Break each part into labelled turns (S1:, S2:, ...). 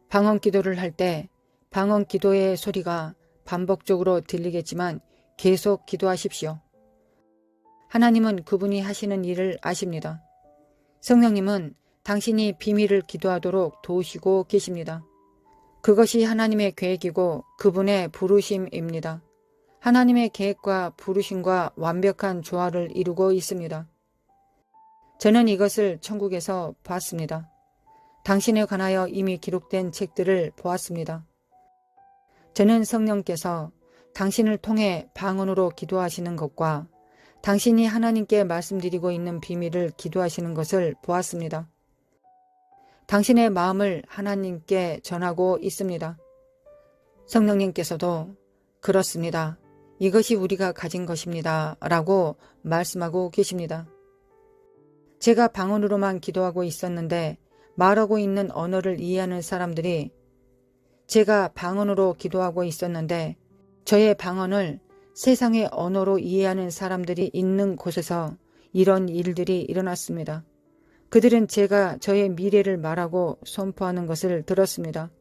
S1: 방언 기도를 할 때 방언 기도의 소리가 반복적으로 들리겠지만 계속 기도하십시오. 하나님은 그분이 하시는 일을 아십니다. 성령님은 당신이 비밀을 기도하도록 도우시고 계십니다. 그것이 하나님의 계획이고 그분의 부르심입니다. 하나님의 계획과 부르심과 완벽한 조화를 이루고 있습니다. 저는 이것을 천국에서 봤습니다. 당신에 관하여 이미 기록된 책들을 보았습니다. 저는 성령께서 당신을 통해 방언으로 기도하시는 것과 당신이 하나님께 말씀드리고 있는 비밀을 기도하시는 것을 보았습니다. 당신의 마음을 하나님께 전하고 있습니다. 성령님께서도 그렇습니다. 이것이 우리가 가진 것입니다. 라고 말씀하고 계십니다. 제가 방언으로만 기도하고 있었는데 말하고 있는 언어를 이해하는 사람들이 제가 방언으로 기도하고 있었는데 저의 방언을 세상의 언어로 이해하는 사람들이 있는 곳에서 이런 일들이 일어났습니다. 그들은 제가 저의 미래를 말하고 선포하는 것을 들었습니다.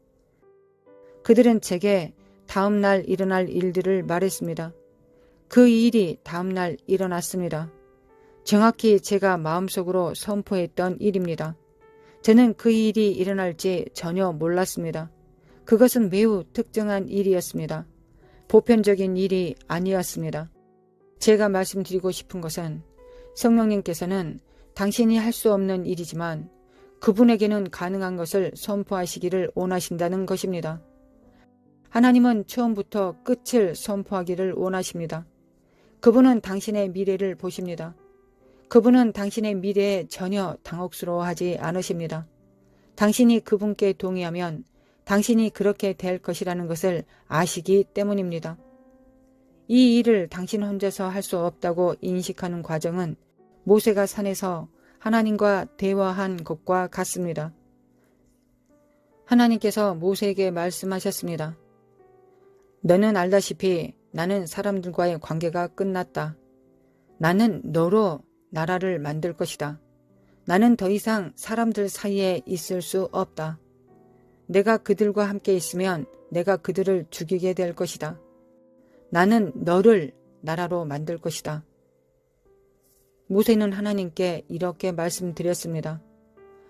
S1: 그들은 제게 다음날 일어날 일들을 말했습니다. 그 일이 다음날 일어났습니다. 정확히 제가 마음속으로 선포했던 일입니다. 저는 그 일이 일어날지 전혀 몰랐습니다. 그것은 매우 특정한 일이었습니다. 보편적인 일이 아니었습니다. 제가 말씀드리고 싶은 것은 성령님께서는 당신이 할 수 없는 일이지만 그분에게는 가능한 것을 선포하시기를 원하신다는 것입니다. 하나님은 처음부터 끝을 선포하기를 원하십니다. 그분은 당신의 미래를 보십니다. 그분은 당신의 미래에 전혀 당혹스러워하지 않으십니다. 당신이 그분께 동의하면 당신이 그렇게 될 것이라는 것을 아시기 때문입니다. 이 일을 당신 혼자서 할 수 없다고 인식하는 과정은 모세가 산에서 하나님과 대화한 것과 같습니다. 하나님께서 모세에게 말씀하셨습니다. 너는 알다시피 나는 사람들과의 관계가 끝났다. 나는 너로 나라를 만들 것이다. 나는 더 이상 사람들 사이에 있을 수 없다. 내가 그들과 함께 있으면 내가 그들을 죽이게 될 것이다. 나는 너를 나라로 만들 것이다. 모세는 하나님께 이렇게 말씀드렸습니다.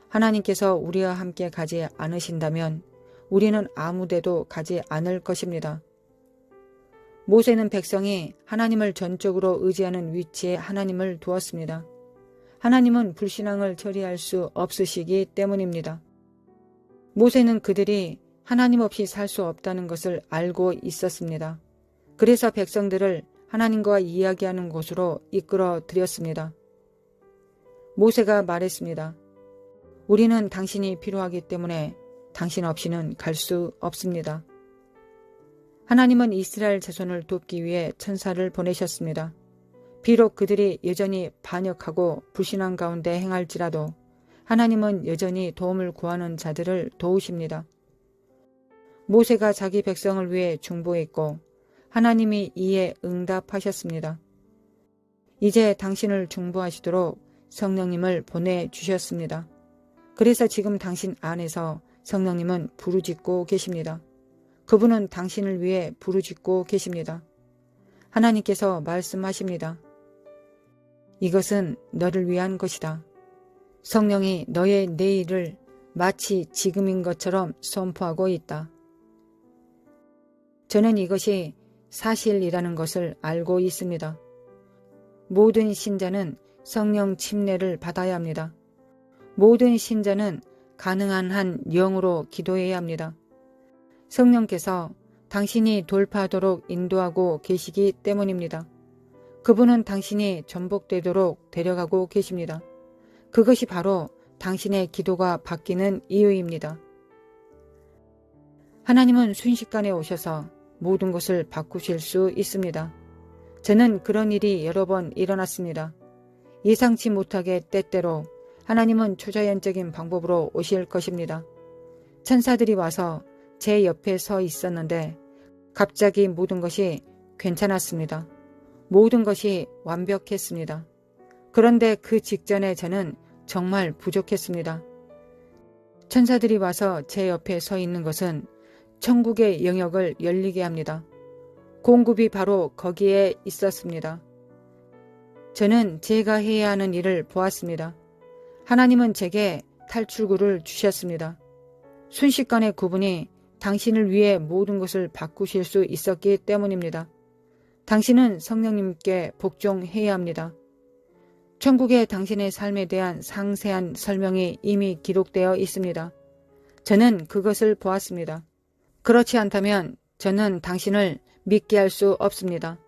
S1: 하나님께서 우리와 함께 가지 않으신다면 우리는 아무 데도 가지 않을 것입니다. 모세는 백성이 하나님을 전적으로 의지하는 위치에 하나님을 두었습니다. 하나님은 불신앙을 처리할 수 없으시기 때문입니다. 모세는 그들이 하나님 없이 살 수 없다는 것을 알고 있었습니다. 그래서 백성들을 하나님과 이야기하는 곳으로 이끌어 드렸습니다. 모세가 말했습니다. 우리는 당신이 필요하기 때문에 당신 없이는 갈 수 없습니다. 하나님은 이스라엘 자손을 돕기 위해 천사를 보내셨습니다. 비록 그들이 여전히 반역하고 불신앙 가운데 행할지라도 하나님은 여전히 도움을 구하는 자들을 도우십니다. 모세가 자기 백성을 위해 중보했고 하나님이 이에 응답하셨습니다. 이제 당신을 중보하시도록 성령님을 보내주셨습니다. 그래서 지금 당신 안에서 성령님은 부르짖고 계십니다. 그분은 당신을 위해 부르짖고 계십니다. 하나님께서 말씀하십니다. 이것은 너를 위한 것이다. 성령이 너의 내일을 마치 지금인 것처럼 선포하고 있다. 저는 이것이 사실이라는 것을 알고 있습니다. 모든 신자는 성령 침례를 받아야 합니다. 모든 신자는 가능한 한 영으로 기도해야 합니다. 성령께서 당신이 돌파하도록 인도하고 계시기 때문입니다. 그분은 당신이 전복되도록 데려가고 계십니다. 그것이 바로 당신의 기도가 바뀌는 이유입니다. 하나님은 순식간에 오셔서 모든 것을 바꾸실 수 있습니다. 저는 그런 일이 여러 번 일어났습니다. 예상치 못하게 때때로 하나님은 초자연적인 방법으로 오실 것입니다. 천사들이 와서 제 옆에 서 있었는데 갑자기 모든 것이 괜찮았습니다. 모든 것이 완벽했습니다. 그런데 그 직전에 저는 정말 부족했습니다. 천사들이 와서 제 옆에 서 있는 것은 천국의 영역을 열리게 합니다. 공급이 바로 거기에 있었습니다. 저는 제가 해야 하는 일을 보았습니다. 하나님은 제게 탈출구를 주셨습니다. 순식간에 그분이 당신을 위해 모든 것을 바꾸실 수 있었기 때문입니다. 당신은 성령님께 복종해야 합니다. 천국에 당신의 삶에 대한 상세한 설명이 이미 기록되어 있습니다. 저는 그것을 보았습니다. 그렇지 않다면 저는 당신을 믿게 할 수 없습니다.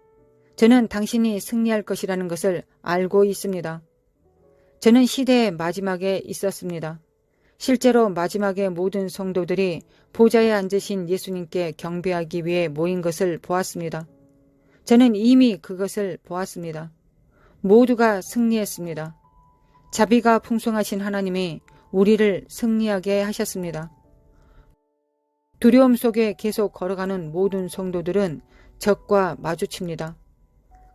S1: 저는 당신이 승리할 것이라는 것을 알고 있습니다. 저는 시대의 마지막에 있었습니다. 실제로 마지막에 모든 성도들이 보좌에 앉으신 예수님께 경배하기 위해 모인 것을 보았습니다. 저는 이미 그것을 보았습니다. 모두가 승리했습니다. 자비가 풍성하신 하나님이 우리를 승리하게 하셨습니다. 두려움 속에 계속 걸어가는 모든 성도들은 적과 마주칩니다.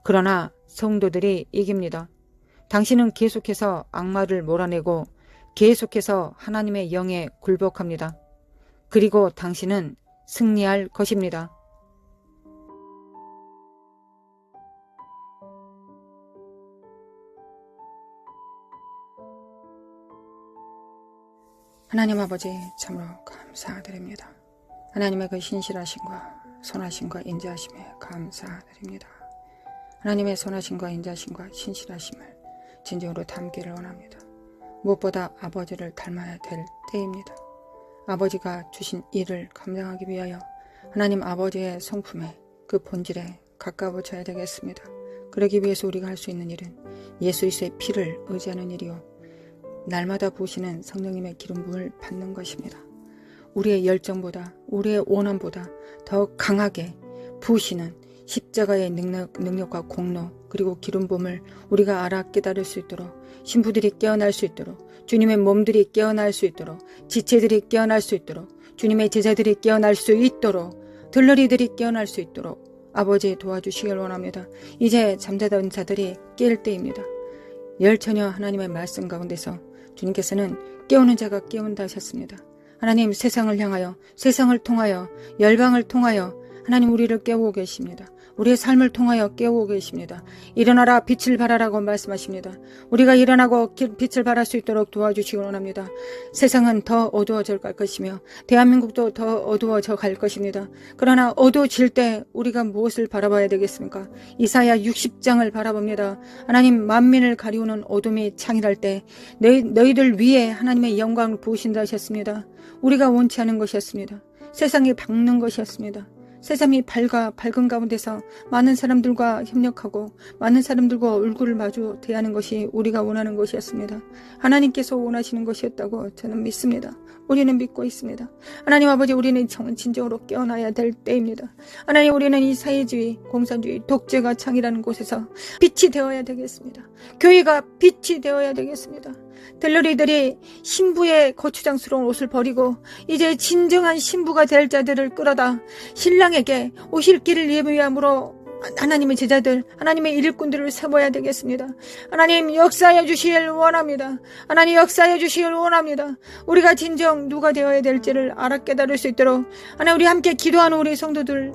S1: 그러나 성도들이 이깁니다. 당신은 계속해서 악마를 몰아내고 계속해서 하나님의 영에 굴복합니다. 그리고 당신은 승리할 것입니다. 하나님 아버지 참으로 감사드립니다. 하나님의 그 신실하심과 선하심과 인자하심에 감사드립니다. 하나님의 선하심과 인자하심과 신실하심을 진정으로 담기를 원합니다. 무엇보다 아버지를 닮아야 될 때입니다. 아버지가 주신 일을 감당하기 위하여 하나님 아버지의 성품에 그 본질에 가까워져야 되겠습니다. 그러기 위해서 우리가 할 수 있는 일은 예수 그리스도의 피를 의지하는 일이요 날마다 부으시는 성령님의 기름 부음을 받는 것입니다. 우리의 열정보다 우리의 원함보다 더 강하게 부으시는 십자가의 능력과 공로 그리고 기름 부음을 우리가 알아 깨달을 수 있도록 신부들이 깨어날 수 있도록 주님의 몸들이 깨어날 수 있도록 지체들이 깨어날 수 있도록 주님의 제자들이 깨어날 수 있도록 들러리들이 깨어날 수 있도록 아버지 도와주시길 원합니다. 이제 잠자던 자들이 깰 때입니다. 열처녀 하나님의 말씀 가운데서 주님께서는 깨우는 자가 깨운다 하셨습니다. 하나님 세상을 향하여 세상을 통하여 열방을 통하여 하나님 우리를 깨우고 계십니다. 우리의 삶을 통하여 깨우고 계십니다. 일어나라 빛을 발하라고 말씀하십니다. 우리가 일어나고 빛을 발할 수 있도록 도와주시기 원합니다. 세상은 더 어두워져 갈 것이며 대한민국도 더 어두워져 갈 것입니다. 그러나 어두워질 때 우리가 무엇을 바라봐야 되겠습니까? 이사야 60장을 바라봅니다. 하나님 만민을 가리우는 어둠이 창일할 때 너희들 위에 하나님의 영광을 부으신다 하셨습니다. 우리가 원치 않은 것이었습니다. 세상이 밝는 것이었습니다. 세상이 밝은 가운데서 많은 사람들과 협력하고 많은 사람들과 얼굴을 마주 대하는 것이 우리가 원하는 것이었습니다. 하나님께서 원하시는 것이었다고 저는 믿습니다. 우리는 믿고 있습니다. 하나님 아버지 우리는 진정으로 깨어나야 될 때입니다. 하나님 우리는 이 사회주의, 공산주의, 독재가 창이라는 곳에서 빛이 되어야 되겠습니다. 교회가 빛이 되어야 되겠습니다. 들러리들이 신부의 거추장스러운 옷을 버리고 이제 진정한 신부가 될 자들을 끌어다 신랑에게 오실 길을 예비함으로 하나님의 제자들, 하나님의 일꾼들을 세워야 되겠습니다. 하나님 역사해 주시길 원합니다. 하나님 역사해 주시길 원합니다. 우리가 진정 누가 되어야 될지를 알아 깨달을 수 있도록 하나님 우리 함께 기도하는 우리 성도들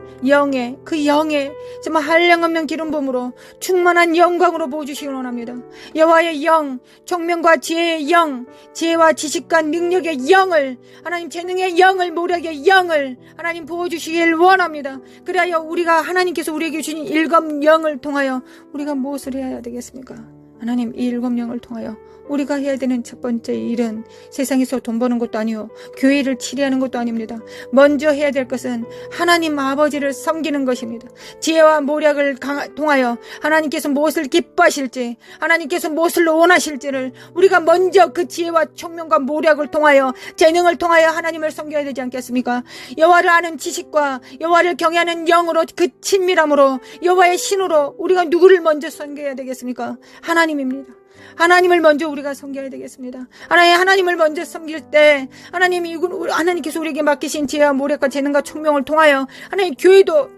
S1: 그 영의 정말 한량없는 기름 부음으로 충만한 영광으로 부어주시길 원합니다. 여호와의 영, 총명과 지혜의 영, 지혜와 지식과 능력의 영을 하나님 재능의 영을 모략의 영을 하나님 부어주시길 원합니다. 그래야 우리가 하나님께서 우리에게 주신 일곱 영을 통하여 우리가 무엇을 해야 되겠습니까? 하나님 이 일곱 영을 통하여 우리가 해야 되는 첫 번째 일은 세상에서 돈 버는 것도 아니요 교회를 치리하는 것도 아닙니다. 먼저 해야 될 것은 하나님 아버지를 섬기는 것입니다. 지혜와 모략을 통하여 하나님께서 무엇을 기뻐하실지 하나님께서 무엇을 원하실지를 우리가 먼저 그 지혜와 총명과 모략을 통하여 재능을 통하여 하나님을 섬겨야 되지 않겠습니까? 여호와를 아는 지식과 여호와를 경외하는 영으로 그 친밀함으로 여호와의 신으로 우리가 누구를 먼저 섬겨야 되겠습니까? 하나님입니다. 하나님을 먼저 우리가 섬겨야 되겠습니다. 하나님을 먼저 섬길 때 하나님께서 우리에게 맡기신 지혜와 모략과 재능과 총명을 통하여 하나님 교회도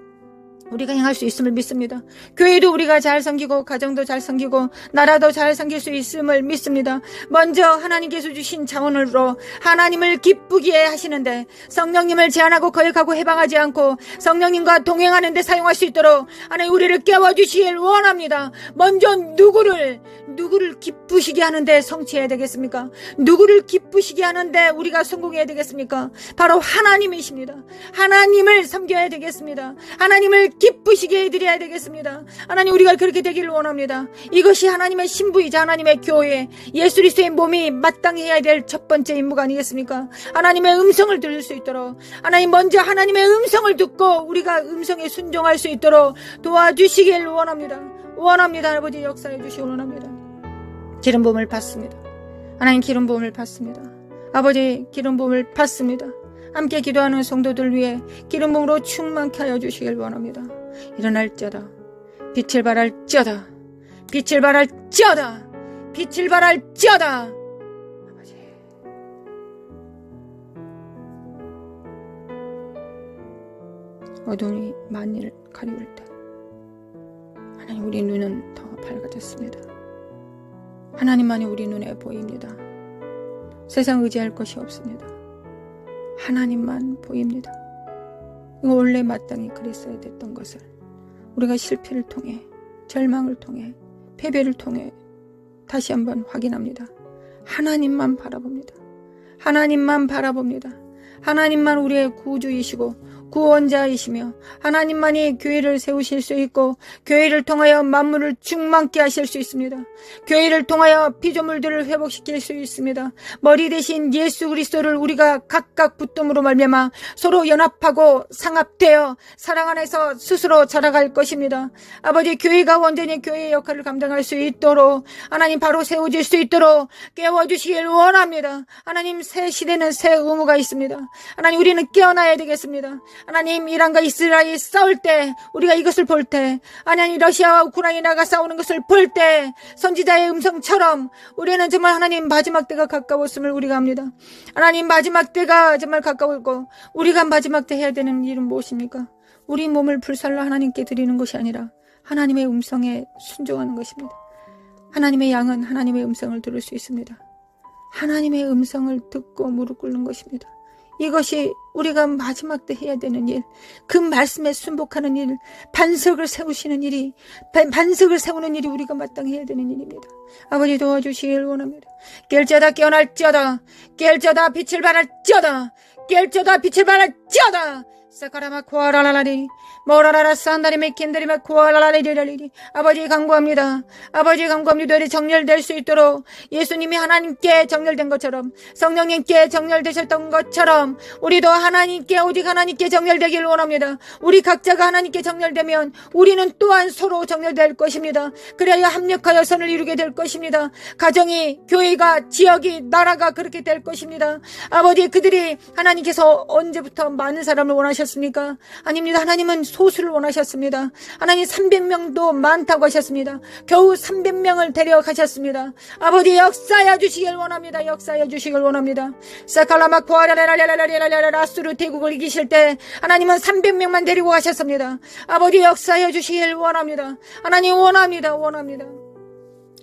S1: 우리가 행할 수 있음을 믿습니다. 교회도 우리가 잘 섬기고 가정도 잘 섬기고 나라도 잘 섬길 수 있음을 믿습니다. 먼저 하나님께서 주신 자원으로 하나님을 기쁘게 하시는데 성령님을 제한하고 거역하고 해방하지 않고 성령님과 동행하는 데 사용할 수 있도록 하나님 우리를 깨워주시길 원합니다. 먼저 누구를 기쁘시게 하는데 성취해야 되겠습니까? 누구를 기쁘시게 하는데 우리가 성공해야 되겠습니까? 바로 하나님이십니다. 하나님을 섬겨야 되겠습니다. 하나님을 기쁘시게 해드려야 되겠습니다. 하나님 우리가 그렇게 되기를 원합니다. 이것이 하나님의 신부이자 하나님의 교회 예수 그리스도의 몸이 마땅히 해야 될 첫 번째 임무가 아니겠습니까? 하나님의 음성을 들을 수 있도록 하나님 먼저 하나님의 음성을 듣고 우리가 음성에 순종할 수 있도록 도와주시길 원합니다. 아버지 역사해 주시기 원합니다. 기름 부음을 받습니다. 하나님 기름 부음을 받습니다. 아버지 기름 부음을 받습니다. 함께 기도하는 성도들 위해 기름 부음으로 충만케 하여 주시길 원합니다. 일어날지어다 빛을 발할지어다 빛을 발할지어다 빛을 발할지어다. 아버지 어둠이 만일을 가리울 때 하나님 우리 눈은 더 밝아졌습니다. 하나님만이 우리 눈에 보입니다. 세상 의지할 것이 없습니다. 하나님만 보입니다. 이거 원래 마땅히 그랬어야 됐던 것을 우리가 실패를 통해 절망을 통해 패배를 통해 다시 한번 확인합니다. 하나님만 바라봅니다. 하나님만 바라봅니다. 하나님만 우리의 구주이시고 구원자이시며 하나님만이 교회를 세우실 수 있고 교회를 통하여 만물을 충만케 하실 수 있습니다. 교회를 통하여 피조물들을 회복시킬 수 있습니다. 머리 대신 예수 그리스도를 우리가 각각 붙듦으로 말미암아 서로 연합하고 상합되어 사랑 안에서 스스로 자라갈 것입니다. 아버지 교회가 온전히 교회의 역할을 감당할 수 있도록 하나님 바로 세워질 수 있도록 깨워주시길 원합니다. 하나님 새 시대는 새 의무가 있습니다. 하나님 우리는 깨어나야 되겠습니다. 하나님 이란과 이스라엘이 싸울 때 우리가 이것을 볼 때 하나님 러시아와 우크라이나가 싸우는 것을 볼 때 선지자의 음성처럼 우리는 정말 하나님 마지막 때가 가까웠음을 우리가 압니다. 하나님 마지막 때가 정말 가까웠고 우리가 마지막 때 해야 되는 일은 무엇입니까? 우리 몸을 불살라 하나님께 드리는 것이 아니라 하나님의 음성에 순종하는 것입니다. 하나님의 양은 하나님의 음성을 들을 수 있습니다. 하나님의 음성을 듣고 무릎 꿇는 것입니다. 이것이 우리가 마지막 때 해야 되는 일, 그 말씀에 순복하는 일, 반석을 세우시는 일이, 반석을 세우는 일이 우리가 마땅히 해야 되는 일입니다. 아버지 도와주시길 원합니다. 깰지어다 깨어날지어다 깰지어다 빛을 발할지어다 깰지어다 빛을 발할지어다 사카라마 코아라라라리 모라라라 산다리메 킨다리마 코아라라리리라리리. 아버지 간구합니다. 아버지 간구합니다. 우리 정렬될 수 있도록 예수님이 하나님께 정렬된 것처럼 성령님께 정렬되셨던 것처럼 우리도 하나님께 오직 하나님께 정렬되길 원합니다. 우리 각자가 하나님께 정렬되면 우리는 또한 서로 정렬될 것입니다. 그래야 합력하여 선을 이루게 될 것입니다. 가정이 교회가 지역이 나라가 그렇게 될 것입니다. 아버지 그들이 하나님께서 언제부터 많은 사람을 원하셨습니까? 아닙니다. 하나님은 소수를 원하셨습니다. 하나님 300명도 많다고 하셨습니다. 겨우 300명을 데려가셨습니다. 아버지 역사해 주시길 원합니다. 역사해 주시길 원합니다. 사칼라마코아라라라라라라라라스루 대국을 이기실 때 하나님은 300명만 데리고 가셨습니다. 아버지 역사해 주시길 원합니다. 하나님 원합니다.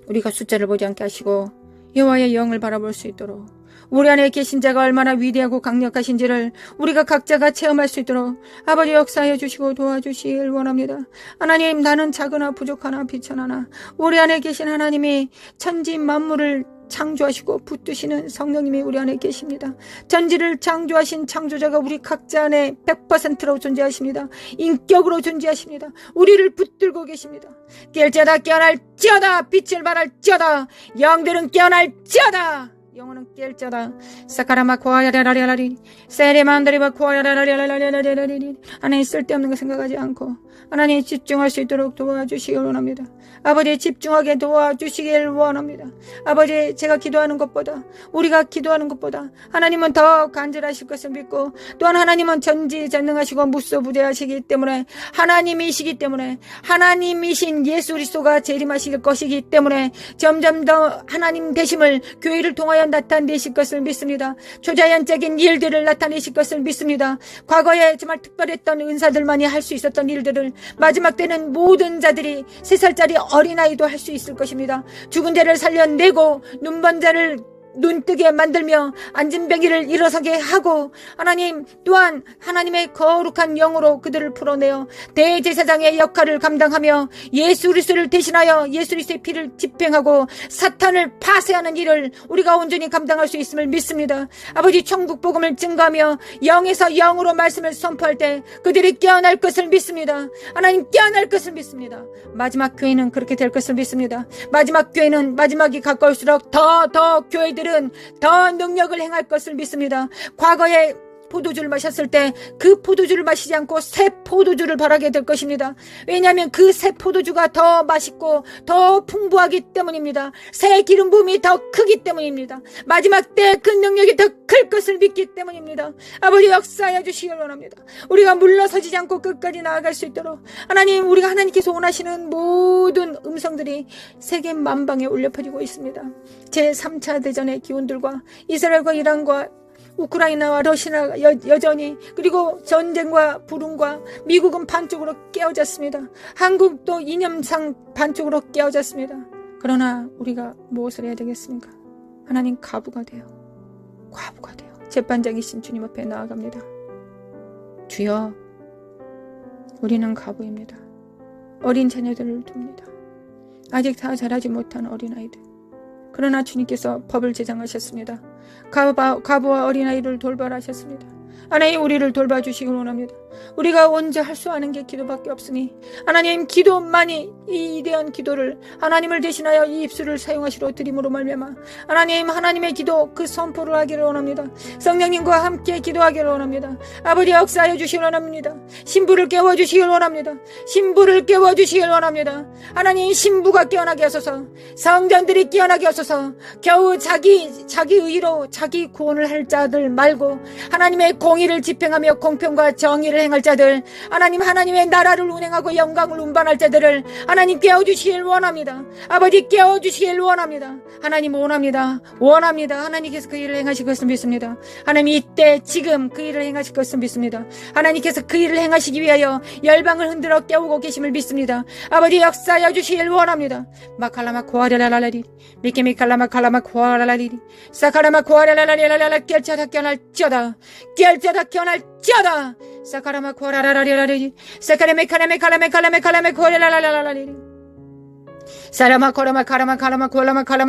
S1: 우리가 숫자를 보지 않게 하시고 여호와의 영을 바라볼 수 있도록 우리 안에 계신 자가 얼마나 위대하고 강력하신지를 우리가 각자가 체험할 수 있도록 아버지 역사해 주시고 도와주시길 원합니다. 하나님 나는 작으나 부족하나 비천하나 우리 안에 계신 하나님이 천지 만물을 창조하시고 붙드시는 성령님이 우리 안에 계십니다. 전지를 창조하신 창조자가 우리 각자 안에 100%로 존재하십니다. 인격으로 존재하십니다. 우리를 붙들고 계십니다. 깰지어다 깨어날지어다 빛을 발할지어다 영들은 깨어날지어다 영혼은 깰지어다 사카라마 코아야라라라리 세레만다리바 코아야라라라라라라라리. 하나님 쓸데없는 거 생각하지 않고 하나님 집중할 수 있도록 도와주시길 원합니다. 아버지 집중하게 도와주시길 원합니다. 아버지 제가 기도하는 것보다 우리가 기도하는 것보다 하나님은 더 간절하실 것을 믿고 또한 하나님은 전지전능하시고 무소부재하시기 때문에 하나님이시기 때문에 하나님이신 예수 그리스도가 재림하실 것이기 때문에 점점 더 하나님 되심을 교회를 통하여 인하여 나타내실 것을 믿습니다. 초자연적인 일들을 나타내실 것을 믿습니다. 과거에 정말 특별했던 은사들만이 할 수 있었던 일들을 마지막 때는 모든 자들이 3살짜리 어린아이도 할 수 있을 것입니다. 죽은 자를 살려내고 눈먼 자를 눈뜨게 만들며 앉은 병이를 일어서게 하고, 하나님 또한 하나님의 거룩한 영으로 그들을 풀어내어 대제사장의 역할을 감당하며 예수 그리스도를 대신하여 예수 그리스도의 피를 집행하고 사탄을 파쇄하는 일을 우리가 온전히 감당할 수 있음을 믿습니다. 아버지, 천국 복음을 증거하며 영에서 영으로 말씀을 선포할 때 그들이 깨어날 것을 믿습니다. 하나님, 깨어날 것을 믿습니다. 마지막 교회는 그렇게 될 것을 믿습니다. 마지막 교회는 마지막이 가까울수록 더 교회들은 더 능력을 행할 것을 믿습니다. 과거에 포도주를 마셨을 때 그 포도주를 마시지 않고 새 포도주를 바라게 될 것입니다. 왜냐하면 그 새 포도주가 더 맛있고 더 풍부하기 때문입니다. 새 기름 부음이 더 크기 때문입니다. 마지막 때 그 능력이 더 클 것을 믿기 때문입니다. 아버지, 역사하여 주시길 원합니다. 우리가 물러서지 않고 끝까지 나아갈 수 있도록 하나님, 우리가 하나님께서 원하시는 모든 음성들이 세계 만방에 울려 퍼지고 있습니다. 제3차 대전의 기운들과 이스라엘과 이란과 우크라이나와 러시아가 여전히, 그리고 전쟁과 불운과 미국은 반쪽으로 깨어졌습니다. 한국도 이념상 반쪽으로 깨어졌습니다. 그러나 우리가 무엇을 해야 되겠습니까? 하나님, 과부가 돼요. 재판장이신 주님 앞에 나아갑니다. 주여, 우리는 과부입니다. 어린 자녀들을 둡니다. 아직 다 자라지 못한 어린아이들. 그러나 주님께서 법을 제정하셨습니다. 과부와 어린아이를 돌봐하셨습니다. 하나님, 우리를 돌봐주시길 원합니다. 우리가 언제 할 수 아는 게 기도밖에 없으니 하나님, 기도만이 이 위대한 기도를 하나님을 대신하여 이 입술을 사용하시러 드림으로 말미암아 하나님, 하나님의 기도 그 선포를 하기를 원합니다. 성령님과 함께 기도하기를 원합니다. 아버지, 역사하여 주시길 원합니다. 신부를 깨워주시길 원합니다. 하나님, 신부가 깨어나게 하소서. 성전들이 깨어나게 하소서. 겨우 자기 의로 자기 구원을 할 자들 말고 하나님의 공의를 집행하며 공평과 정의를 행할 자들, 하나님의 나라를 운행하고 영광을 운반할 자들을 하나님 깨워주시길 원합니다. 아버지, 깨워주시길 원합니다. 하나님, 원합니다. 하나님께서 그 일을 행하실 것을 믿습니다. 하나님, 이때 지금 그 일을 행하실 것을 믿습니다. 하나님께서 그 일을 행하시기 위하여 열방을 흔들어 깨우고 계심을 믿습니다. 아버지, 역사하여 주시길 원합니다. 마칼라마 코아레라라리 미케미칼라마 칼라마 코아라라리 사카라마 코아레라라리라라 결자다 깨어날지어다. 사카라마 코아라라라리라리 사카레메카레메칼라메칼라메칼라메 코아레라라라라리 사라마 코라마 카라마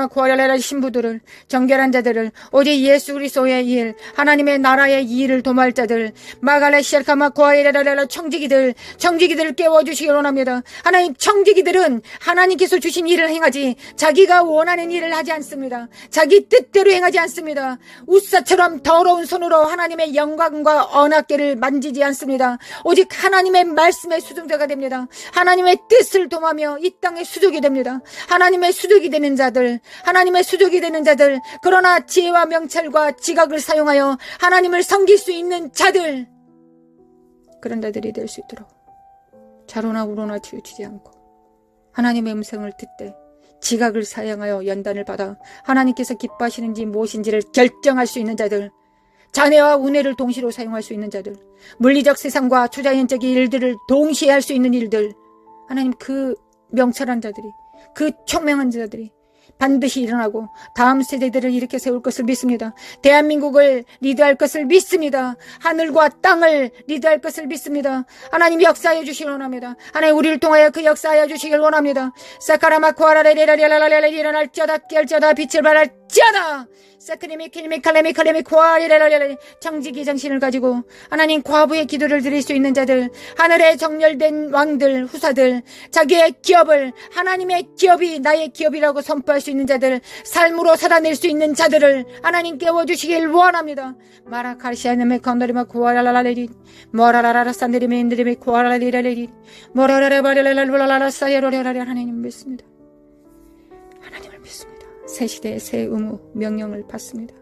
S1: 코알라라 신부들을, 정결한 자들을, 오직 예수 그리스도의 일, 하나님의 나라의 일을 도모할 자들, 마갈레 시알카마 코아이라라라 청지기들을 깨워주시기 원합니다. 하나님, 청지기들은 하나님께서 주신 일을 행하지 자기가 원하는 일을 하지 않습니다. 자기 뜻대로 행하지 않습니다. 우사처럼 더러운 손으로 하나님의 영광과 언약궤를 만지지 않습니다. 오직 하나님의 말씀의 수종자가 됩니다. 하나님의 뜻을 도모하며 이 땅의 수족이 됩니다. 하나님의 수족이 되는 자들, 그러나 지혜와 명찰과 지각을 사용하여 하나님을 섬길 수 있는 자들, 그런 자들이 될 수 있도록 좌로나 우로나 치우치지 않고 하나님의 음성을 듣되 지각을 사용하여 연단을 받아 하나님께서 기뻐하시는지 무엇인지를 결정할 수 있는 자들, 자네와 우뇌를 동시로 사용할 수 있는 자들, 물리적 세상과 초자연적인 일들을 동시에 할 수 있는 일들, 하나님, 그 명철한 자들이, 그 총명한 자들이 반드시 일어나고 다음 세대들을 일으켜 세울 것을 믿습니다. 대한민국을 리드할 것을 믿습니다. 하늘과 땅을 리드할 것을 믿습니다. 하나님, 역사하여 주시길 원합니다. 하나님, 우리를 통하여 그 역사하여 주시길 원합니다. 사카라마 코아라레레라레라레레 일어날지어다 깨알지어다 빛을 발할지어다 사크리미 킬미 칼레미 칼레미 코아리레라레레 청지기 정신을 가지고 하나님, 과부의 기도를 드릴 수 있는 자들, 하늘에 정렬된 왕들, 후사들, 자기의 기업을 하나님의 기업이 나의 기업이라고 선포할 수 있는 자들, 삶으로 살아낼 수 있는 자들을 하나님 깨워주시길 원합니다. 마라카시아네메 건더리마 코아라라레리 모라라라 산데리메 인드리메 코아라리라레리 모라라라바레라라라라 사이로레라레 하나님 믿습니다. 하나님을 믿습니다. 새 시대의 새 의무 명령을 받습니다.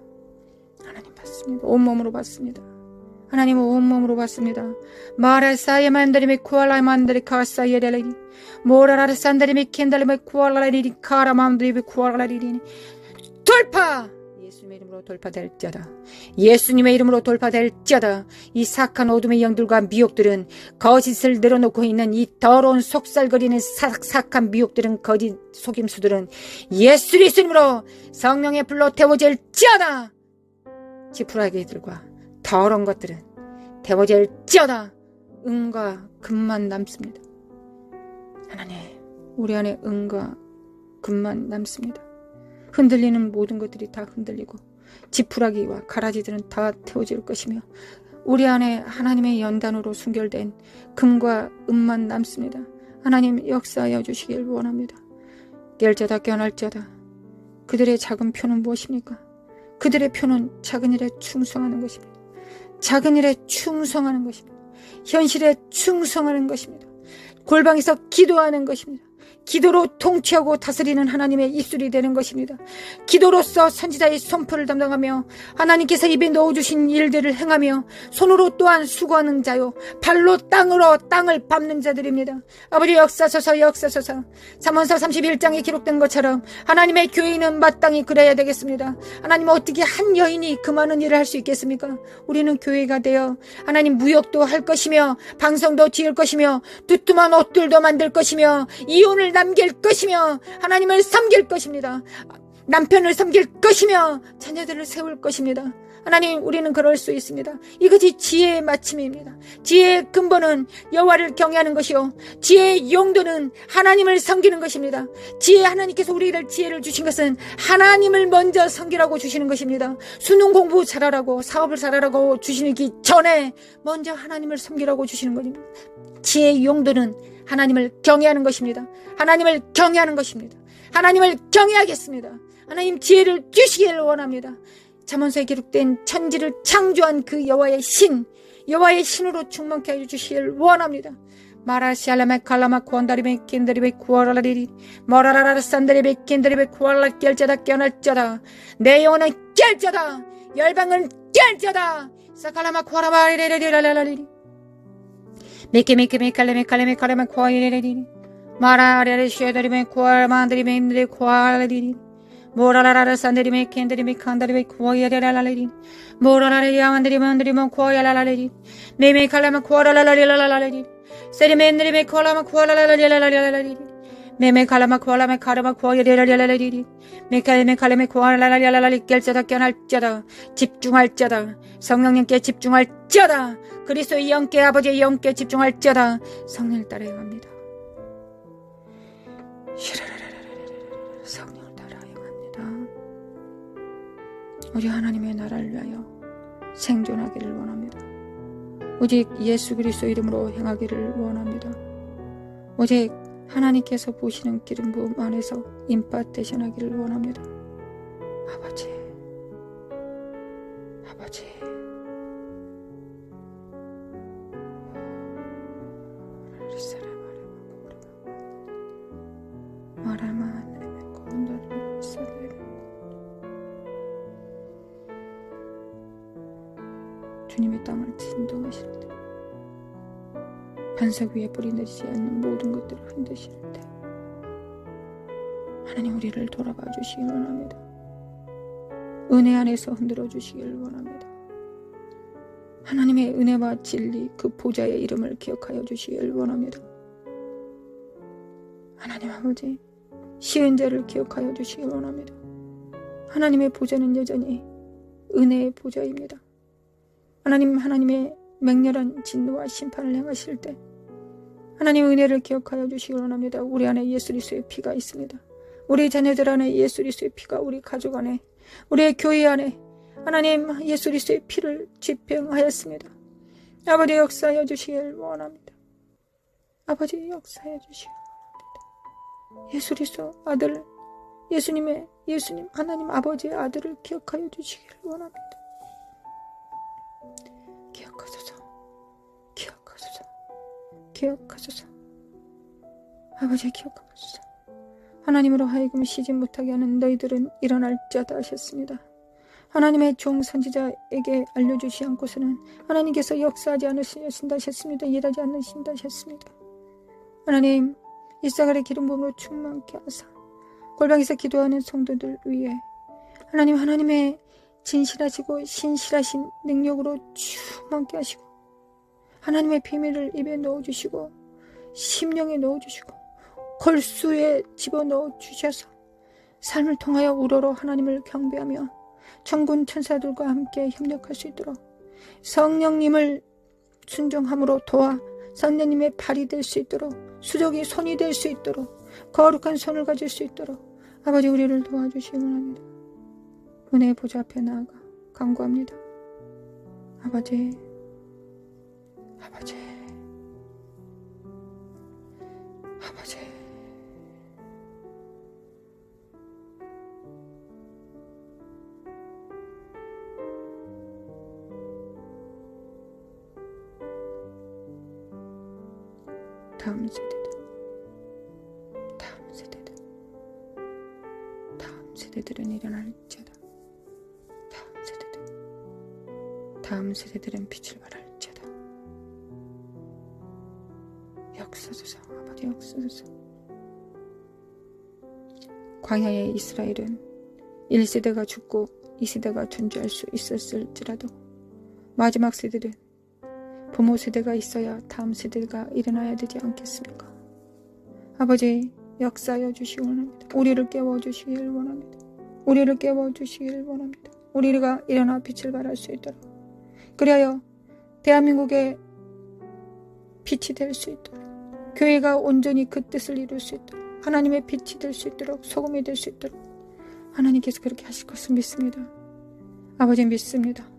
S1: 하나님 받습니다. 온몸으로 받습니다. 하나님은 온몸으로 받습니다. 마라사이에 만드리메 코알라에 만드리 카사이에레레리 모라라라 산다리메 켄달리메 코알라리리 카라맘드리메 코알라리리 돌파! 예수님의 예수님의 이름으로 돌파될지어다. 예수님의 이름으로 돌파될지어다. 이 사악한 어둠의 영들과 미혹들은, 거짓을 늘어놓고 있는 이 더러운 속살거리는 사악한 미혹들은, 거짓 속임수들은 예수 그리스도로 성령의 불로 태워질지어다. 지푸라기들과 더러운 것들은 태워질지어다. 은과 금만 남습니다. 하나님, 우리 안에 은과 금만 남습니다. 흔들리는 모든 것들이 다 흔들리고 지푸라기와 가라지들은 다 태워질 것이며, 우리 안에 하나님의 연단으로 순결된 금과 은만 남습니다. 하나님, 역사하여 주시길 원합니다. 깰자다 깨어날자다. 그들의 작은 표는 무엇입니까? 그들의 표는 작은 일에 충성하는 것입니다. 작은 일에 충성하는 것입니다. 현실에 충성하는 것입니다. 골방에서 기도하는 것입니다. 기도로 통치하고 다스리는 하나님의 입술이 되는 것입니다. 기도로서 선지자의 손풀을 담당하며 하나님께서 입에 넣어주신 일들을 행하며, 손으로 또한 수고하는 자요, 발로 땅을 밟는 자들입니다. 아버지, 역사소서 역사소서. 잠언서 31장에 기록된 것처럼 하나님의 교회는 마땅히 그래야 되겠습니다. 하나님, 어떻게 한 여인이 그 많은 일을 할 수 있겠습니까? 우리는 교회가 되어 하나님 무역도 할 것이며, 방송도 지을 것이며, 두툼한 옷들도 만들 것이며, 이혼을 남길 것이며, 하나님을 섬길 것입니다. 남편을 섬길 것이며, 자녀들을 세울 것입니다. 하나님, 우리는 그럴 수 있습니다. 이것이 지혜의 마침입니다. 지혜의 근본은 여호와를 경외하는 것이요, 지혜의 용도는 하나님을 섬기는 것입니다. 하나님께서 우리를 지혜를 주신 것은 하나님을 먼저 섬기라고 주시는 것입니다. 수능 공부 잘하라고, 사업을 잘하라고 주시기 전에 먼저 하나님을 섬기라고 주시는 것입니다. 지혜의 용도는 하나님을 경외하는 것입니다. 하나님을 경외하는 것입니다. 하나님을 경외하겠습니다. 하나님, 지혜를 주시기를 원합니다. 잠언서에 기록된 천지를 창조한 그 여호와의 신으로 충만케 해주시기를 원합니다. 마라시알라메 칼라마 쿠안다리메 킨다리베 쿠아라리리 머라라라 산다리베 킨다리베 쿠알라 깰자다 깨어날자다. 내 영혼은 깰자다. 열방은 깰자다. 사칼라마 쿠아라바리리리라라리리 메케메칼레메 쿠아이리리리 마라레레 쉐다리메 쿠아만다리메 임드리 쿠아라리리 모라라라 산다리메 켄다리메 칸다리메 쿠아이라라라리리 모라라라 야만다리메 쿠아이라라리리 메메칼라마 쿠아라라라리라라리리 세리메인드리메 쿠아라마 쿠아라라라리라라리리 메메칼라마 쿠아라마 카라마 쿠아이라라라리리 메칼레메 쿠아라라라리라라리 깰자다 깨어날자다. 집중할자다. 성령님께 집중할자다. 그리스도의 영께, 아버지의 영께 집중할자다. 성령을 따라 행합니다. 성령을 따라 행합니다. 우리 하나님의 나라를 위하여 생존하기를 원합니다. 오직 예수 그리스도 이름으로 행하기를 원합니다. 오직 하나님께서 보시는 기름 부음 안에서 임파테이션 원합니다. 아버지 주님의 땅을 진동하실 때, 반석 위에 뿌리 내리지 않는 모든 것들을 흔드실 때, 하나님, 우리를 돌아봐 주시길 원합니다. 은혜 안에서 흔들어 주시길 원합니다. 하나님의 은혜와 진리, 그 보좌의 이름을 기억하여 주시길 원합니다. 하나님 아버지, 쉬은 자를 기억하여 주시길 원합니다. 하나님의 보좌는 여전히 은혜의 보좌입니다. 하나님의 맹렬한 진노와 심판을 행하실 때 하나님 은혜를 기억하여 주시기 원합니다. 우리 안에 예수 그리스도의 피가 있습니다. 우리 자녀들 안에 예수 그리스도의 피가, 우리 가족 안에, 우리의 교회 안에 하나님 예수 그리스도의 피를 집행하였습니다. 아버지, 역사하여 주시길 원합니다. 아버지, 역사하여 주시길 원합니다. 예수 그리스도 아들, 예수님 하나님 아버지의 아들을 기억하여 주시길 원합니다. 기억하소서. 아버지, 기억하소서. 하나님으로 하여금 쉬지 못하게 하는 너희들은 일어날 자다 하셨습니다. 하나님의 종 선지자에게 알려주시 않고서는 하나님께서 역사하지 않으신다 하셨습니다. 일하지 않으신다 하셨습니다. 하나님, 이사갈의 기름 부음으로 충만케 하사 골방에서 기도하는 성도들 위해 하나님의 진실하시고 신실하신 능력으로 충만케 하시고 하나님의 비밀을 입에 넣어주시고 심령에 넣어주시고 골수에 집어넣어 주셔서 삶을 통하여 우러러 하나님을 경배하며 천군 천사들과 함께 협력할 수 있도록 성령님을 순종함으로 도와 성령님의 발이 될 수 있도록 수족이 손이 될 수 있도록 거룩한 손을 가질 수 있도록 아버지 우리를 도와주시기 원합니다. 은혜의 보좌 앞에 나아가 간구합니다. 아버지, 아버지, 아버지. 다음 세대들은 일어날지어다. 다음 세대들은 빛을 발할지어다. 역사소서, 아버지 역사소서. 광야의 이스라엘은 1세대가 죽고 2세대가 존재할 수 있었을지라도 마지막 세대는 부모 세대가 있어야 다음 세대가 일어나야 되지 않겠습니까? 아버지 역사하여 주시기 원합니다. 우리를 깨워주시길 원합니다. 우리를 깨워주시길 원합니다. 우리가 일어나 빛을 발할 수 있도록 그리하여 대한민국의 빛이 될 수 있도록 교회가 온전히 그 뜻을 이룰 수 있도록 하나님의 빛이 될 수 있도록 소금이 될 수 있도록 하나님께서 그렇게 하실 것을 믿습니다. 아버지 믿습니다.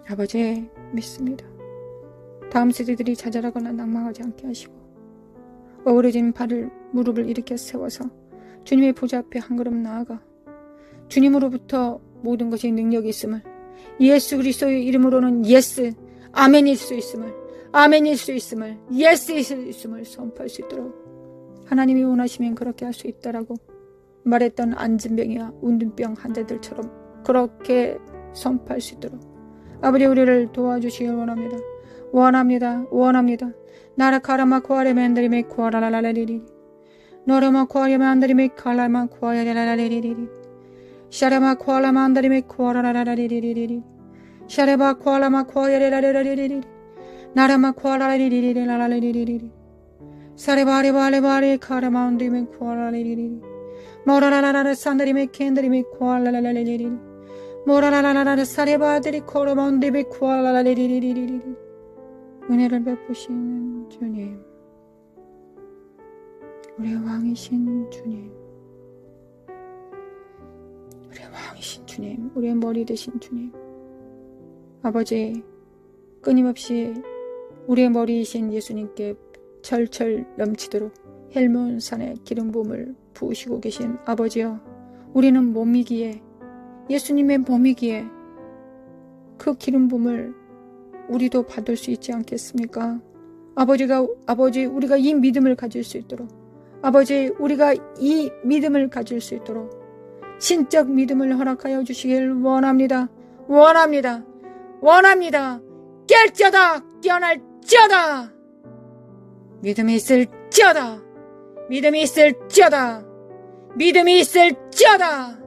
S1: 아버지 믿습니다. 다음 세대들이 자잘하거나 낭망하지 않게 하시고 어우러진 무릎을 일으켜 세워서 주님의 보좌 앞에 한 걸음 나아가 주님으로부터 모든 것이 능력이 있음을 예수 그리스도의 이름으로는 예스 아멘일 수 있음을 아멘일 수 있음을 예스일 수 있음을 선포할 수 있도록 하나님이 원하시면 그렇게 할 수 있다라고 말했던 안진병이야 운둔병 환자들처럼 그렇게 선포할 수 있도록 아버지 우리를 도와주시길 원합니다. 원합니다. 나라 카라마 코아레멘드리메 코아라라라리리 노라마 코아레멘드리메 칼라마 코아라라라리리 샤라마 코알라만다리메 코아라라라리리리리 샤레바 코알라마 코아레라라리리리 나라마 코아라리리리리라라리리리 사레바레바레바레 카라마운드리메 코아라리리리 모라라라라 산다리메 켄다리메 코알라라라리리리 모라라라라 사레바들이 코라마운드리메 코알라라리리리리리 은혜를 베푸시는 주님 우리의 왕이신 주님 우리의 왕이신 주님 우리의 머리 되신 주님 아버지 끊임없이 우리의 머리이신 예수님께 철철 넘치도록 헬몬산의 기름 부음을 부으시고 계신 아버지여 우리는 몸이기에 예수님의 몸이기에 그 기름 부음을 우리도 받을 수 있지 않겠습니까? 아버지 우리가 이 믿음을 가질 수 있도록 아버지 우리가 이 믿음을 가질 수 있도록 신적 믿음을 허락하여 주시길 원합니다. 깰지어다 깨어날지어다 믿음이 있을지어다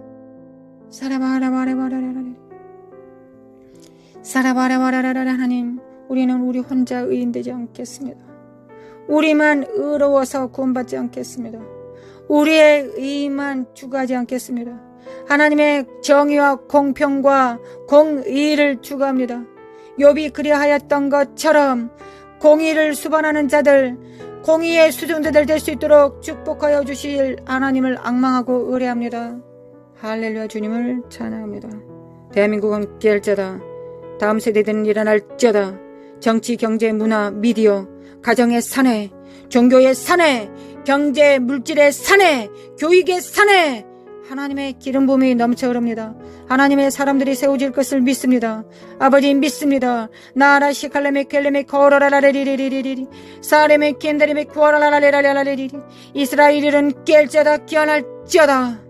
S1: 사라바라바라라라 하나님 우리는 우리 혼자 의인되지 않겠습니다. 우리만 의로워서 구원받지 않겠습니다. 우리의 의만 추구하지 않겠습니다. 하나님의 정의와 공평과 공의를 추구합니다. 욥이 그리하였던 것처럼 공의를 수반하는 자들 공의의 수종자들 될 수 있도록 축복하여 주실 하나님을 앙망하고 의뢰합니다. 할렐루야 주님을 찬양합니다. 대한민국은 깨알자다. 다음 세대들은 일어날지어다. 정치, 경제, 문화, 미디어, 가정의 사내, 종교의 사내, 경제, 물질의 사내, 교육의 사내 하나님의 기름 부음이 넘쳐 흐릅니다. 하나님의 사람들이 세워질 것을 믿습니다. 아버지 믿습니다. 나라시 칼레메 켈레메 코라라라리리리리리 사레메 켄데레메 코라라라라라리리 이스라엘은 깰지어다 깨어날지어다.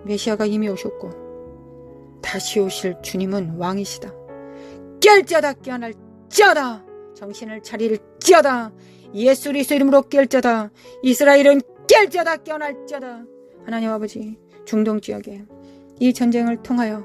S1: 메시아가 이미 오셨고 다시 오실 주님은 왕이시다. 깰지어다 깨어날지어다. 정신을 차릴지어다. 예수 그리스도 이름으로 깰지어다. 이스라엘은 깰지어다 깨어날지어다. 하나님 아버지 중동 지역에 이 전쟁을 통하여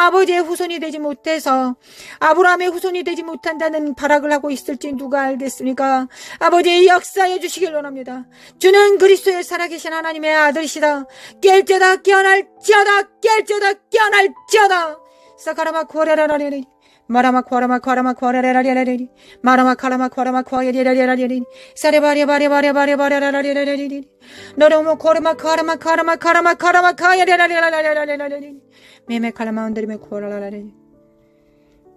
S1: 아버지의 후손이 되지 못해서 아브라함의 후손이 되지 못한다는 발악을 하고 있을지 누가 알겠습니까? 아버지 역사해 주시길 원합니다. 주는 그리스도의 살아계신 하나님의 아들이시다. 깰지어다 깨어날지어다 깰지어다 깨어날지어다. 사카라마 코레라라레리 마라마 코라마 코라마 코레라라레리 마라마 카라마 코라마 코레라라레리 사레바레바레바레바레바레라라레리 너로모 코라마 카라마 카라마 카라마 카라마 카야레라레라레라레리 메메 칼라마 온데리메 코라라레리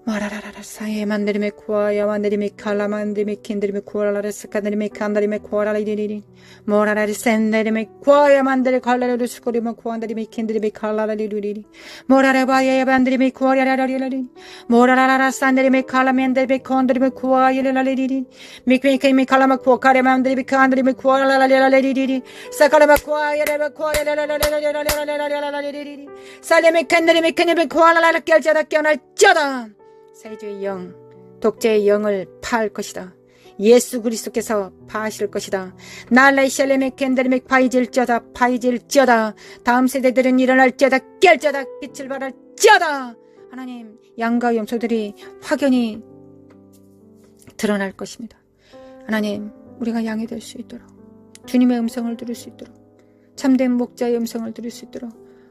S1: 마라라라라 사예 만데리메 코아야 만데리메 칼라마 만데리메 킨데리메 코라라레 스카데리메 칸다리메 코라라리리리 모라라리 센데리메 코아야 만데리 칼라레르 스코리메 코안데리메 킨데리메 칼라라리리리 모라라바야 만데리메 코아야라라리리 모라라라라 산데리메 칼라멘데리메 콘데리메 코아야라라리리 미크미케미 칼라마 코카레 만데리메 칸데리메 코아라라리리리 사카라마 코아야레메 코아야라라라라라라라라라리리 살레메 칸데리메 칸데리메 코아라라라 깰자다 깨어날자다. 세주의 영, 독재의 영을 파할 것이다. 예수 그리스도께서 파하실 것이다. 날라이 샬레메 캔데르메 파이질쩌다 파이질쩌다. 다음 세대들은 일어날쩌다 깰쩌다 빛을 발할쩌다. 하나님 양과 염소들이 확연히 드러날 것입니다. 하나님 우리가 양이 될 수 있도록 주님의 음성을 들을 수 있도록 참된 목자의 음성을 들을 수 있도록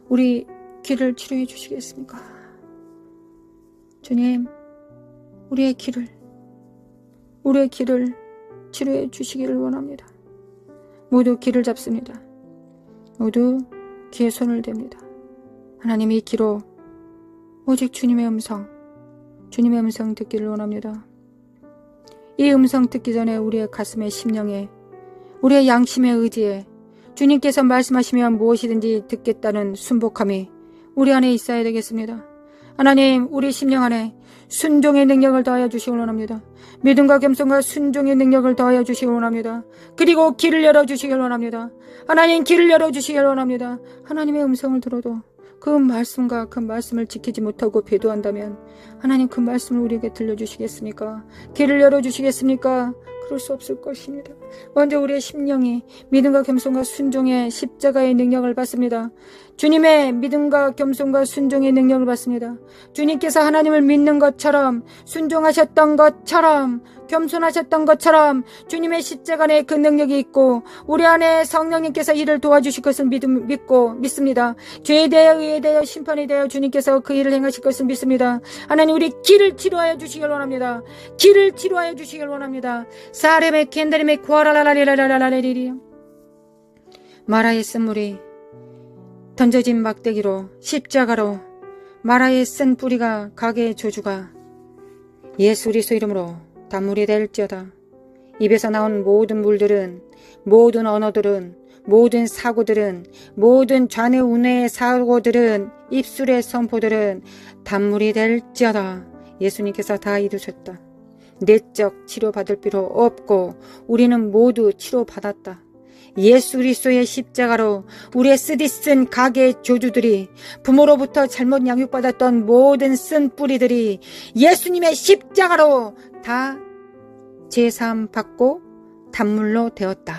S1: 우리 귀를 치료해 주시겠습니까? 주님, 우리의 길을 치료해 주시기를 원합니다. 모두 길을 잡습니다. 모두 귀에 손을 댑니다. 하나님 이 귀로 오직 주님의 음성 듣기를 원합니다. 이 음성 듣기 전에 우리의 가슴에 심령에 우리의 양심의 의지에 주님께서 말씀하시면 무엇이든지 듣겠다는 순복함이 우리 안에 있어야 되겠습니다. 하나님 우리 심령 안에 순종의 능력을 더하여 주시기 원합니다. 믿음과 겸손과 순종의 능력을 더하여 주시기 원합니다. 그리고 길을 열어주시기 원합니다. 하나님 길을 열어주시기 원합니다. 하나님의 음성을 들어도 그 말씀과 그 말씀을 지키지 못하고 배도한다면 하나님 그 말씀을 우리에게 들려주시겠습니까? 길을 열어주시겠습니까? 그럴 수 없을 것입니다. 먼저 우리의 심령이 믿음과 겸손과 순종의 십자가의 능력을 받습니다. 주님의 믿음과 겸손과 순종의 능력을 받습니다. 주님께서 하나님을 믿는 것처럼 순종하셨던 것처럼 겸손하셨던 것처럼 주님의 십자가 안에 그 능력이 있고 우리 안에 성령님께서 이를 도와주실 것을 믿습니다. 죄에 대하여 의에 대하여 심판에 대하여 주님께서 그 일을 행하실 것을 믿습니다. 하나님 우리 길을 치료하여 주시길 원합니다. 길을 치료하여 주시길 원합니다. 사레메 켄데레메 쿠아라라라라라라라리리 마라의 쓴물이 던져진 막대기로 십자가로 마라의 쓴 뿌리가 가게의 조주가 예수 그리스도 이름으로 단물이 될지어다. 입에서 나온 모든 물들은 모든 언어들은 모든 사고들은 모든 좌뇌 우뇌의 사고들은 입술의 선포들은 단물이 될지어다. 예수님께서 다 이루셨다. 내적 치료받을 필요 없고 우리는 모두 치료받았다. 예수 그리스도의 십자가로 우리의 쓰디쓴 가게의 조주들이 부모로부터 잘못 양육받았던 모든 쓴 뿌리들이 예수님의 십자가로 다 제사함 받고 단물로 되었다.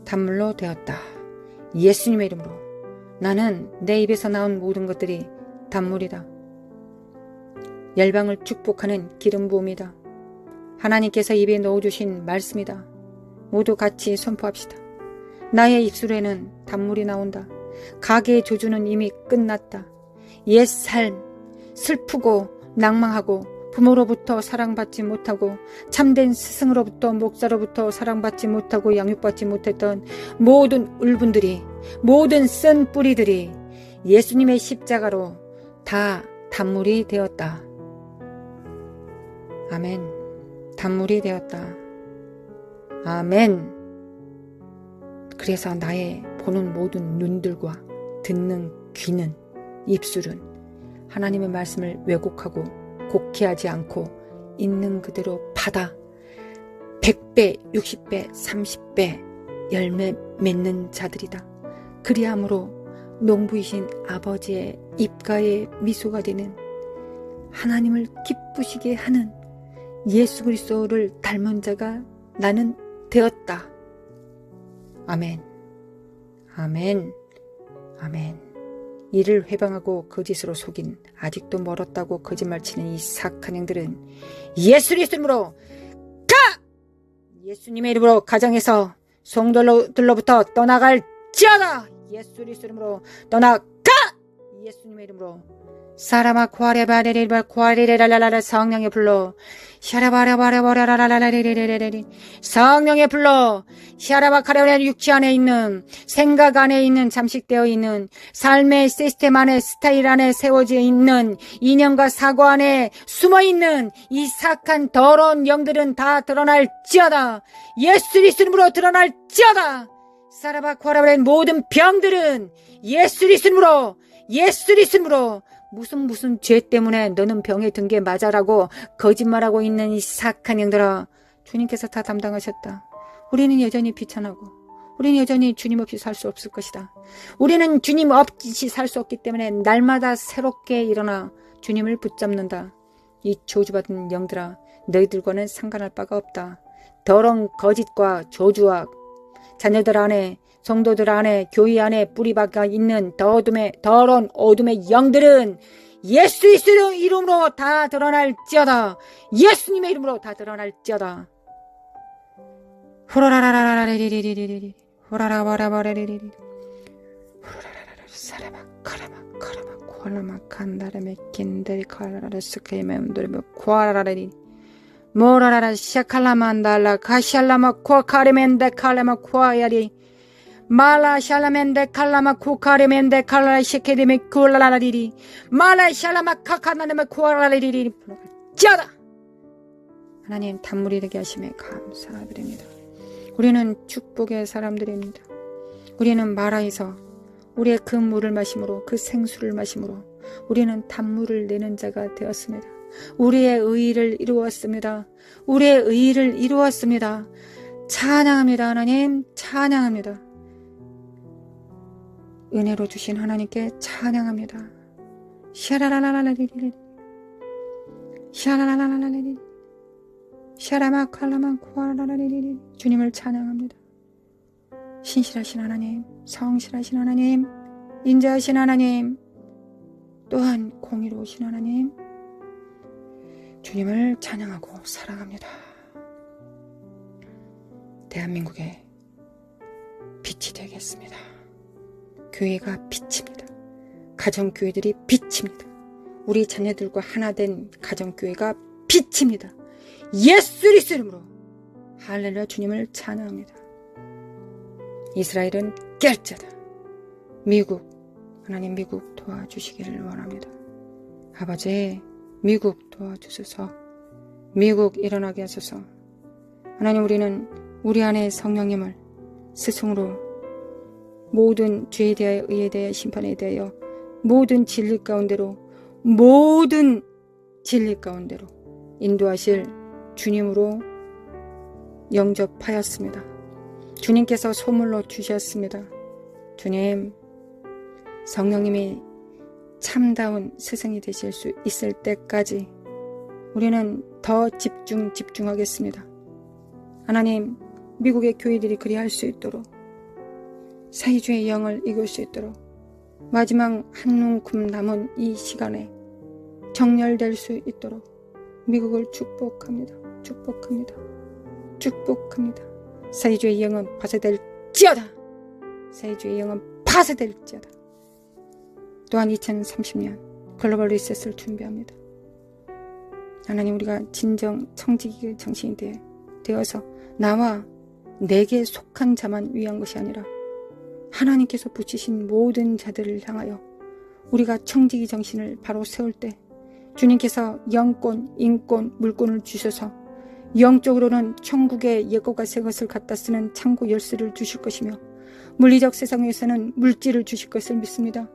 S1: 단물로 되었다. 예수님의 이름으로 나는 내 입에서 나온 모든 것들이 단물이다. 열방을 축복하는 기름 부음이다. 하나님께서 입에 넣어주신 말씀이다. 모두 같이 선포합시다. 나의 입술에는 단물이 나온다. 가게의 조주는 이미 끝났다. 옛 삶, 슬프고 낭망하고 부모로부터 사랑받지 못하고 참된 스승으로부터 목사로부터 사랑받지 못하고 양육받지 못했던 모든 울분들이, 모든 쓴 뿌리들이 예수님의 십자가로 다 단물이 되었다. 아멘. 단물이 되었다. 아멘. 그래서 나의 보는 모든 눈들과 듣는 귀는, 입술은 하나님의 말씀을 왜곡하고 곡해하지 않고 있는 그대로 받아 100배, 60배, 30배 열매 맺는 자들이다. 그리함으로 농부이신 아버지의 입가에 미소가 되는, 하나님을 기쁘시게 하는 예수 그리스도를 닮은 자가 나는 되었다. 아멘. 아멘. 아멘. 이를 회방하고 거짓으로 속인, 아직도 멀었다고 거짓말치는 이 사악한 영들은 예수 그리스도로 가! 예수님의 이름으로 가정에서 성도들로부터 떠나갈지어다. 예수 그리스도로 떠나가! 예수님의 이름으로 사라마 코아레바레레바 코아레레랄랄라 성령의 불로 샤라바라바라바라라라라레레레레레 성령의 불로 샤라바카레레 육체 안에 있는, 생각 안에 있는, 잠식되어 있는 삶의 시스템 안에, 스타일 안에 세워져 있는, 이념과 사고 안에 숨어 있는 이 사악한 더러운 영들은 다 드러날지어다. 예수 그리스도로 드러날지어다. 사라바 코아라바레 모든 병들은 예수 그리스도로, 예수 그리스도로, 무슨 죄 때문에 너는 병에 든 게 맞아라고 거짓말하고 있는 이 사악한 영들아, 주님께서 다 담당하셨다. 우리는 여전히 비천하고, 우리는 여전히 주님 없이 살 수 없을 것이다. 우리는 주님 없이 살 수 없기 때문에 날마다 새롭게 일어나 주님을 붙잡는다. 이 저주받은 영들아, 너희들과는 상관할 바가 없다. 더러운 거짓과 저주와 자녀들 안에, 성도들 안에, 교회 안에 뿌리박아 있는 더러운 어둠의 영들은 예수 그리스도의 이름으로 다 드러날지어다. 예수님의 이름으로 다 드러날지어다. 호라라라라라리리리리리 호라라바라바라리리리 호라라라라 사라바 카라바 카라바 코라마 칸다라메 킨데리 카라라라 스케이메운드르메 코라라라리 모라라라 샤칼라만달라 카샬라마 코카리멘데 칼라마 코아야리 말라 샬라멘데 칼라마 쿠카리멘데 칼라 시케데메 쿨라라리리 말라 샬라마 카카나네메 코라라리리 짜다. 하나님 단물이 되게 하심에 감사드립니다. 우리는 축복의 사람들입니다. 우리는 마라에서 우리의 그 물을 마심으로, 그 생수를 마심으로 우리는 단물을 내는 자가 되었습니다. 우리의 의의를 이루었습니다. 우리의 의의를 이루었습니다. 찬양합니다. 하나님 찬양합니다. 은혜로 주신 하나님께 찬양합니다. 샤라라라라리리 샤라라라라리리 샤라마칼라만 코아라라리리 주님을 찬양합니다. 신실하신 하나님, 성실하신 하나님, 인자하신 하나님, 또한 공의로우신 하나님, 주님을 찬양하고 사랑합니다. 대한민국의 빛이 되겠습니다. 교회가 빛입니다. 가정교회들이 빛입니다. 우리 자녀들과 하나 된 가정교회가 빛입니다. 예수 그리스도 이름으로 할렐루야 주님을 찬양합니다. 이스라엘은 깰자다. 미국, 하나님 미국 도와주시기를 원합니다. 아버지 미국 도와주소서. 미국 일어나게 하소서. 하나님 우리는 우리 안에 성령님을 스승으로 모든 죄에 대하여, 의에 대하여, 심판에 대하여 모든 진리 가운데로, 모든 진리 가운데로 인도하실 주님으로 영접하였습니다. 주님께서 소물로 주셨습니다. 주님, 성령님이 참다운 스승이 되실 수 있을 때까지 우리는 더 집중하겠습니다. 하나님, 미국의 교회들이 그리할 수 있도록, 사회주의 영을 이길 수 있도록, 마지막 한 움큼 남은 이 시간에 정렬될 수 있도록 미국을 축복합니다. 축복합니다. 축복합니다. 사회주의 영은 파쇄될지어다. 사회주의 영은 파쇄될지어다. 또한 2030년 글로벌 리셋을 준비합니다. 하나님, 우리가 진정 청지기 정신이 되어서 나와 내게 속한 자만 위한 것이 아니라 하나님께서 붙이신 모든 자들을 향하여 우리가 청지기 정신을 바로 세울 때 주님께서 영권, 인권, 물권을 주셔서 영적으로는 천국의 옛것과 새것을 갖다 쓰는 창고 열쇠를 주실 것이며 물리적 세상에서는 물질을 주실 것을 믿습니다.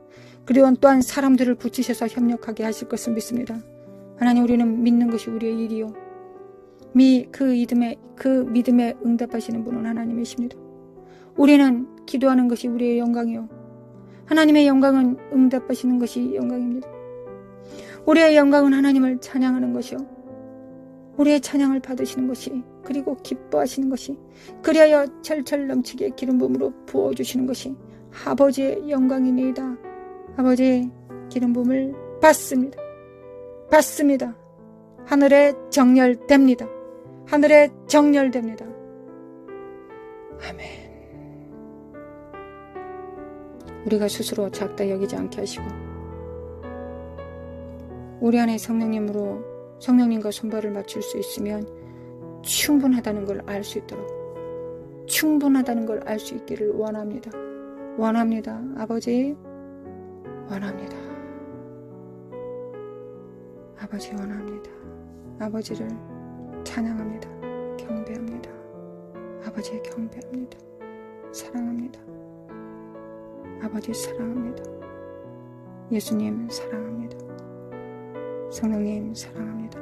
S1: 그리고 또한 사람들을 붙이셔서 협력하게 하실 것을 믿습니다. 하나님, 우리는 믿는 것이 우리의 일이요, 그 믿음에 응답하시는 분은 하나님이십니다. 우리는 기도하는 것이 우리의 영광이요, 하나님의 영광은 응답하시는 것이 영광입니다. 우리의 영광은 하나님을 찬양하는 것이요, 우리의 찬양을 받으시는 것이, 그리고 기뻐하시는 것이, 그리하여 철철 넘치게 기름 부음으로 부어주시는 것이 아버지의 영광이니이다. 아버지의 기름 부음을 받습니다. 하늘에 정렬됩니다. 하늘에 정렬됩니다. 아멘. 우리가 스스로 작다 여기지 않게 하시고 우리 안에 성령님과 손발을 맞출 수 있으면 충분하다는 걸 알 수 있도록, 충분하다는 걸 알 수 있기를 원합니다. 아버지 원합니다. 아버지 원합니다. 아버지를 찬양합니다. 경배합니다. 아버지 경배합니다. 사랑합니다. 아버지 사랑합니다. 예수님 사랑합니다. 성령님 사랑합니다.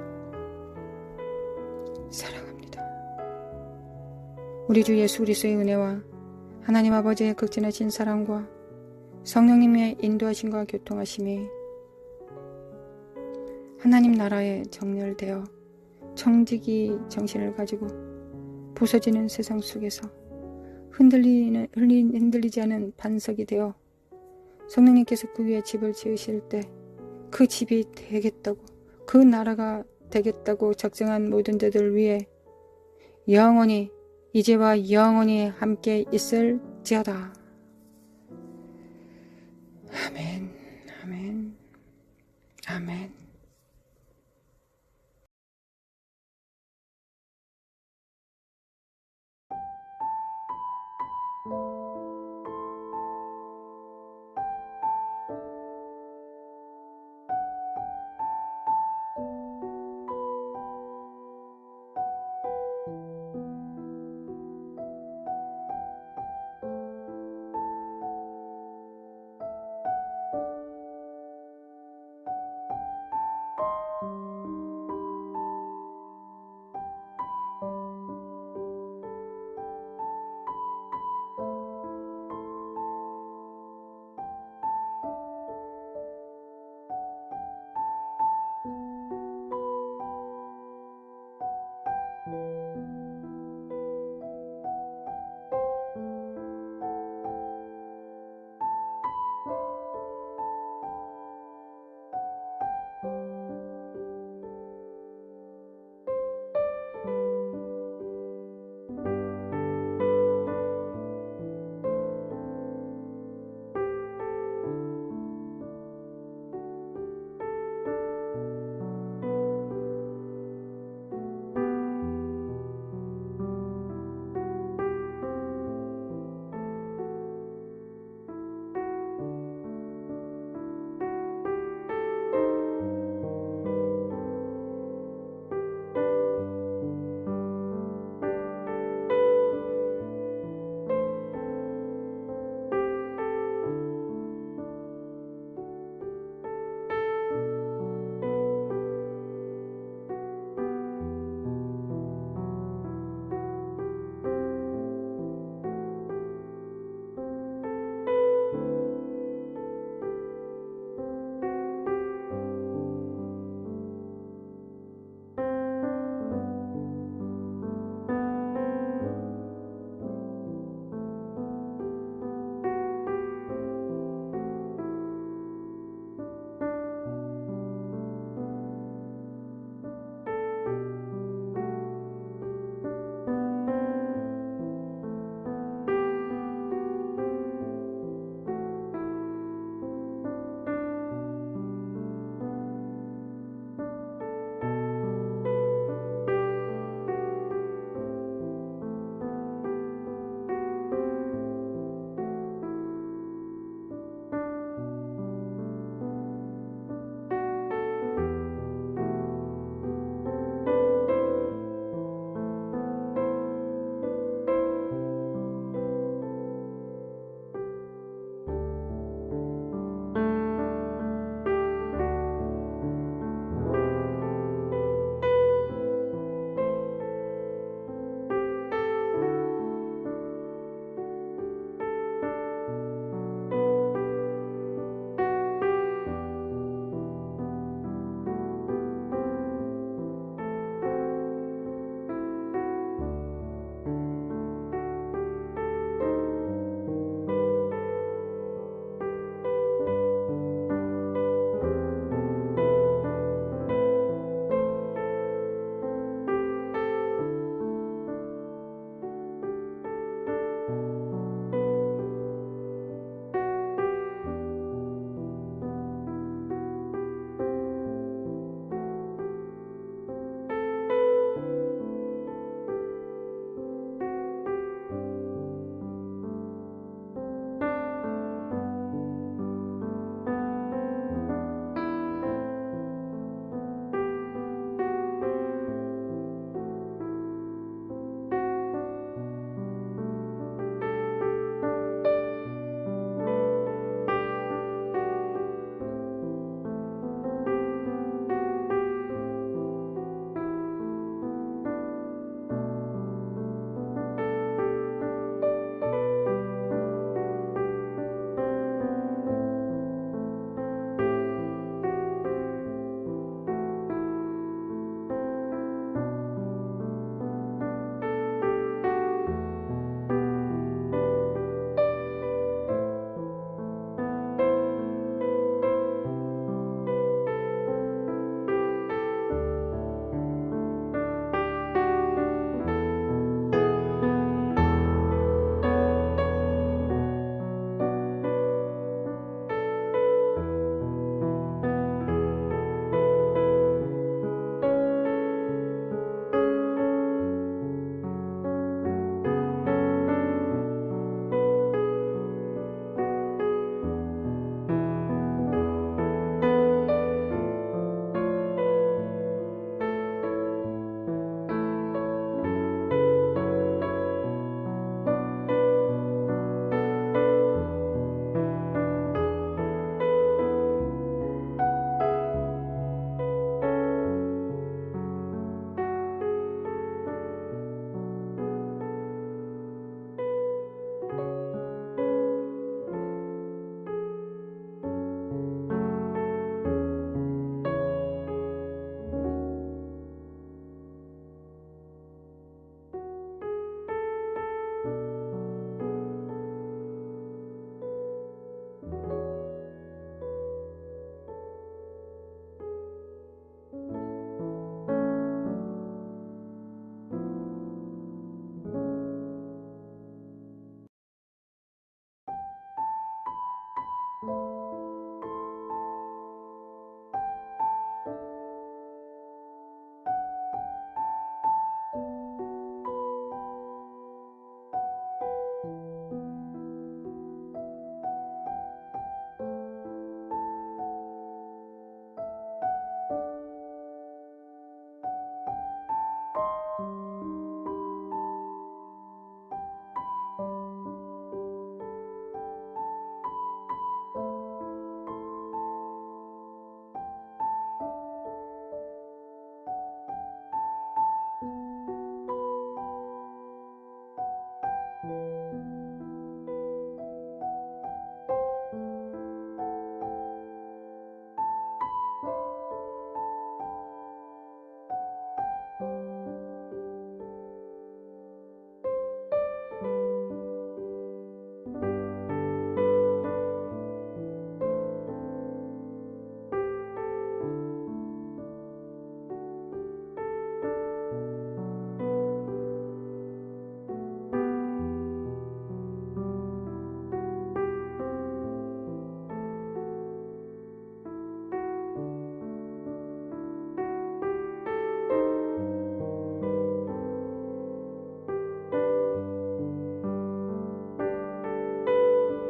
S1: 사랑합니다. 우리 주 예수 그리스도의 은혜와 하나님 아버지의 극진하신 사랑과 성령님의 인도하심과 교통하심이 하나님 나라에 정렬되어 청지기 정신을 가지고 부서지는 세상 속에서 흔들리지 않은 반석이 되어 성령님께서 그 위에 집을 지으실 때 그 집이 되겠다고, 그 나라가 되겠다고 작정한 모든 자들 위해 영원히, 이제와 영원히 함께 있을지어다. 아멘, 아멘, 아멘.